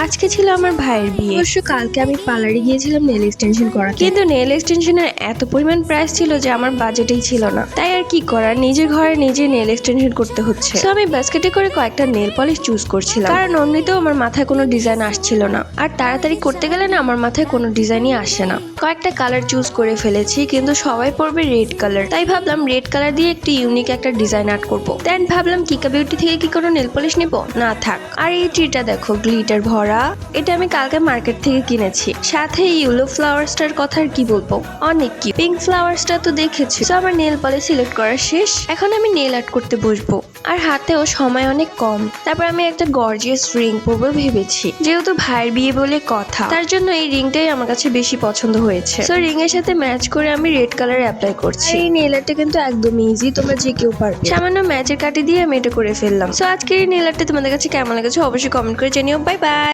আজকে ছিল আমার ভাইয়ের বিয়ে। অবশ্য কালকে আমি পার্লারে গিয়েছিলাম নেল এক্সটেনশন করাতে, কিন্তু নেল এক্সটেনশনের এত পরিমাণ প্রাইস ছিল যে আমার বাজেটেই ছিল না। তাই আর কি করার, নিজের ঘরে নিজে নেল এক্সটেনশন করতে হচ্ছে। তো আমি বাস্কেটে করে কয়েকটা নেল পলিশ চুজ করছিলাম, কারণ এমনিতেও আমার মাথায় কোনো ডিজাইন আসছিল না, আর তাড়াতাড়ি করতে গেলে না আমার মাথায় কোনো ডিজাইনই আসে না। কয়েকটা কালার চুজ করে ফেলেছি, কিন্তু সবাই পরবে রেড কালার। তাই ভাবলাম রেড কালার দিয়ে একটি ইউনিক একটা ডিজাইন আর্ট করবো। দেন ভাবলাম কিকা বিউটি থেকে কি কোনো নেল পলিশ নিবো, না থাক। আর এই ট্রিটা দেখো, গ্লিটার ভরা। এটা আমি কালকে মার্কেট থেকে কিনেছি। সাথে ইয়েলো ফ্লাওয়ার্সটার কথা আর কি বলবো, অনেক কি। পিঙ্ক ফ্লাওয়ার্সটা তো দেখেছি। তো আমার নেল পলিশ সিলেক্ট করা শেষ, এখন আমি নেল আর্ট করতে বসবো। আর হাতেও সময় অনেক কম। তারপর আমি একটা গর্জিয়াস রিং পরবো ভেবেছি, যেহেতু ভাইয়ের বিয়ে বলে কথা, তার জন্য এই রিংটাই আমার কাছে বেশি পছন্দ হয়েছে। তো রিং এর সাথে ম্যাচ করে আমি রেড কালার অ্যাপ্লাই করছি। এই নেল আর্টটা কিন্তু একদম ইজি, তোমরা যে কেউ পারবে। সামান্য ম্যাচের কাটি দিয়ে আমি এটা করে ফেললাম। তো আজকের এই নেল আর্টটা তোমাদের কাছে কেমন লেগেছে অবশ্যই কমেন্ট করে জানিও। Bye bye.